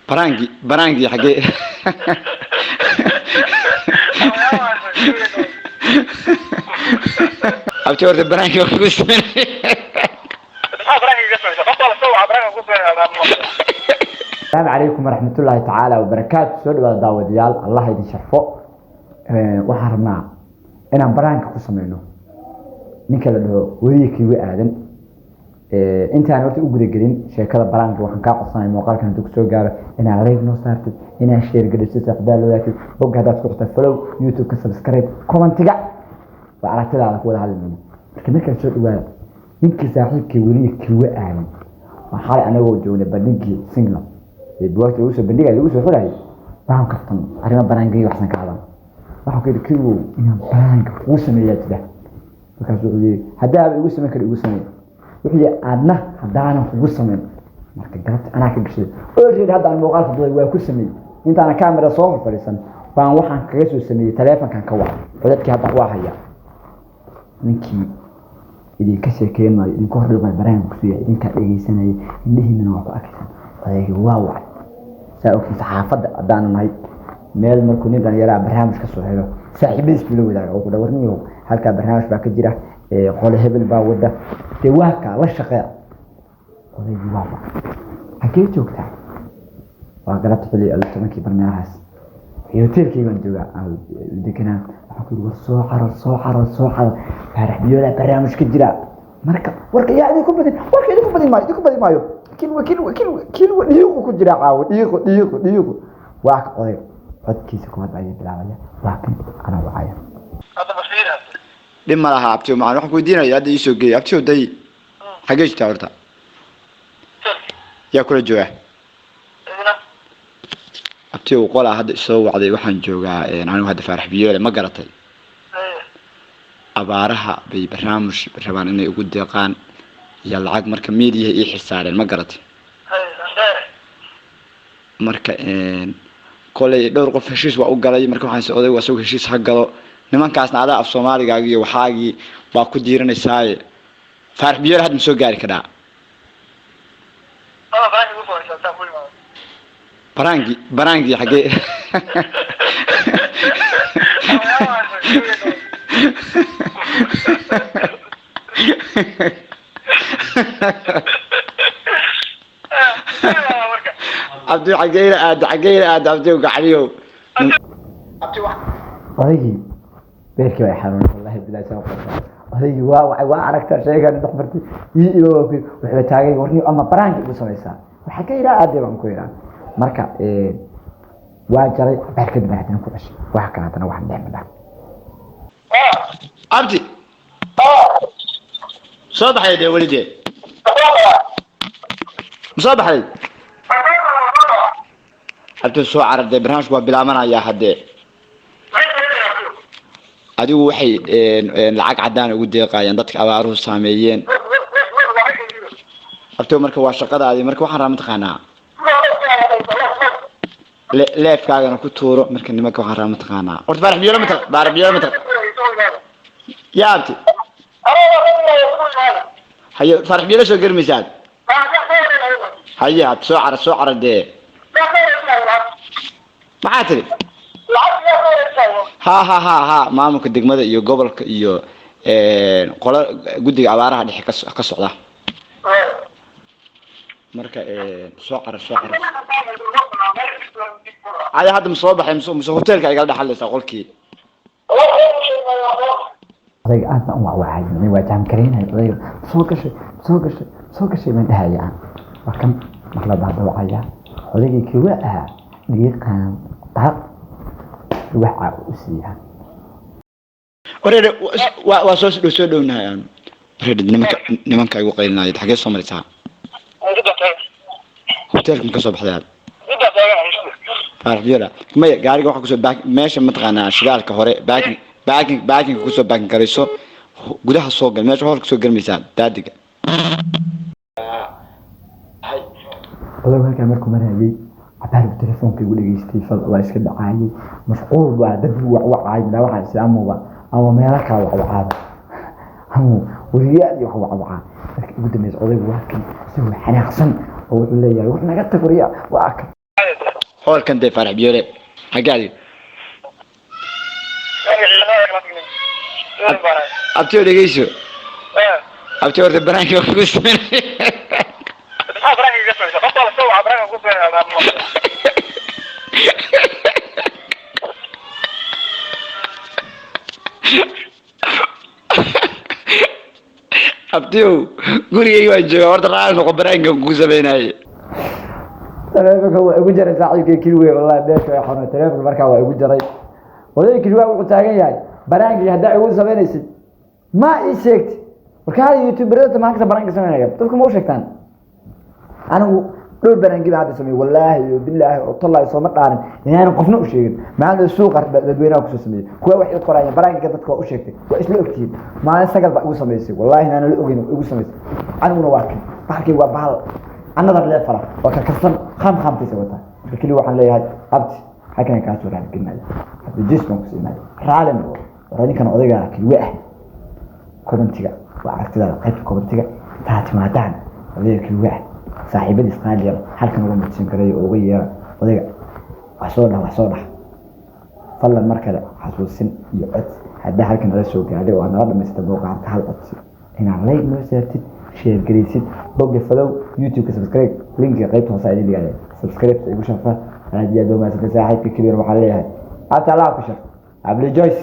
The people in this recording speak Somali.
برانجي حقي أبتور برانجي وكوس السلام عليكم ورحمة الله تعالى وبركاته. سؤال داود يال الله يدي شرفه وحرمنا أنا برانك قسمينه نكلا له ويكي وآدم أنت أنا قلت أقول جدين شركة برانك وحن كاقصان موقع كان دكتور جار أنا عليك نصارت أنا أشتري جلسة أقبال ولكن بقى هذا تقطع فلو يوتيوب كسبسكرايب كومنت جا وعرفت له على كل هذا المنو لكن نكلا سؤال نك صاحبك ويكي وآدم وحال أنا وجونا بدنكي سينجل بوقت يوسف بندقة يوسف خلاص ما هو كفتم أنا برانجي وحسن كعبان راح كده كيلو إن برانج وسميات ده فكاسو لي هذا يوسف ما كده يوسف وحي أنا هذا أنا وسمين ما كنت أنا كده أرجع هذا الموقع فضل وياكل سمي أنت أنا كاميرا صور فريسان فأنا واحد كيسو سمي تلفون كان كوا فلتك هذا واحد يا نكى إذا كسر كلمة إن كهرب البرانج فيها إن كأي سنة إنه من وقت أكثر طيب واو سأوكي صحافة أدانا ناي ميل مركو نبدأ يلعب برنامج كسر هذا صاحب اسمه له أو دورني هل كان برنامج باك جرا قال هبل باوده تواكا لا شقاء طيب واو حكيت وقتها وقلت في التمكي برنامج يوتيركي من جوا أو دكنا أقول والصوحر فرح بيولا برنامج كجرا مركب ورك يعني يكون بدين مايو كيلو ديقو كجرا عاود ديقو واك قوي فدكيس كواد باي بلاويا واكن انا وعايا هذا بخير لما لها ابتي معنا waxaan ku diinaya hadda ii soo geey abtiyo day xageey taarta yaa kula jooga abtiyo qola hadda soo wacday waxaan joogaa anigu hadda farax biyoole ma garatay abaaraha bay barnaamij rabaan inay ugu deeqaan ya lacag marka media ii xisaareen ma garatay marka kolay dhowr qof heshiis waa u galay marka waxaan soo oday waa soo heshiis ha galo nimankaasna adaa af Soomaaliga iyo waxaagi baa ku diiranaysaa farax biyo had ma soo gaari karaa برانجي حقي عبدو حقيرة عبدو قاعديو عبدو طيب بيركي يا حرام والله بلا سوق هذي واو عرفت شيء كان دخبرتي يو وحنا تاغي ورني اما برانك وسميسا وحكيرا ادي بان كويرا marka waa jaray barkad baadna ku dhashay waxa kana tan wax dheemada abdi soo baxay walidee soo baxay abdi soo carday barnaamij waa bilaamanaya hadee adigu waxay lacag cadaan ugu deeqayaan dadka abaaruhu saameeyeen abdi marka waa shaqadaadii marka waxaan raamad qanaa leef kaagana ku tuuro marka nimanka waxaan raamad qanaa horta barax biyo mata yaabti hayo farax biyo soo garmisaad hayo soo carade maxaa tiri ha maamulka degmada iyo gobolka iyo qola gudiga abaaraha dhexe ka socda marka soo carar عادي هذا مصوبح مس هوتيل كاي قال دحليسا قolkii ay aad baan waacay inay waajam kareenay ay soo gashay man dhahayaan wakan marla baad wacaya odaygii kiwa ah dhiiqan taaq waxa uu siiyay oreede waa soo dhownaayaan oreede nimanka ay ugu qeylinaayeen xagee soo maraysaa hoteelka ka soo baxday فارجيلا ما قاري واحد كوسو باك ماشي متقنا شغالك هوري باكين كوسو باكين كريسو gudaha soo gal meesha hor soo galmaysaa daadiga والله هلكا markuu marayay abaar telefoonka igu dhageystay fal waa iska dhacay mashquul waa dad wacay la waxa islaamuga ama meelo kale wacada hamu wariyaad iyo waxa ugu dambeeyay odaygu waa kan si xanaaqsan oo wuxuu leeyahay wax naga tagriya waa ka هولكن دي فرح بيولي حقادي أبتيو دقيسو أبتيو ورد برانك وفوس أبتيو قولي أيوة الجو ورد رأي نقو برانك وكوزة بيناي تلفك هو igu jaray saaxiibkay kilwe wallahi beesha ay xorna taleefon markaa waa igu jaray waday kilwe wuxuu taagan yahay baraangi hadaa igu sameynaysid ma ii sheegti markaa youtuberada maanta baraangi sameynaya dadku ma u sheegtaan anigu dhul baraangi baa sameeyay wallahi billahi oo tallaay soo ma dhaarin inaan qofna u sheegin maanta suuqa dadweynaha ku soo sameeyay kuwa wax id qoraya baraangi dadka u sheegtay waa isla ogtiin maalin sagal baa igu sameeyay wallahi inaan la ogeyn igu sameeyay aniguna waa kan baxkii waa bahal another level وككسر خام تسوتها بكل واحد ليه هاد أبت حكينا كاسور هاد كنا بجسمه كسينا رعلم وراني كان أضيع كل واحد كومنتيجا وعرفت ذا قيت كومنتيجا تحت ما تعن أضيع كل واحد صاحب الإسرائيلي هل كانوا متسين كذي أوغية أضيع وحصولها فلا المركلة حسوسين يقعد هذا هل كان رسوق عليه وأنا رد مستبوق عن هل أتصل هنا عليك مسيرتي شير جريسيد بوجه فلو يوتيوب سبسكرايب لينك قيبته وصايدي لي عليه سبسكرايب يقول شفه هذه دوما ساعات كبير وحاليها حتى لا كشف عبد الجويس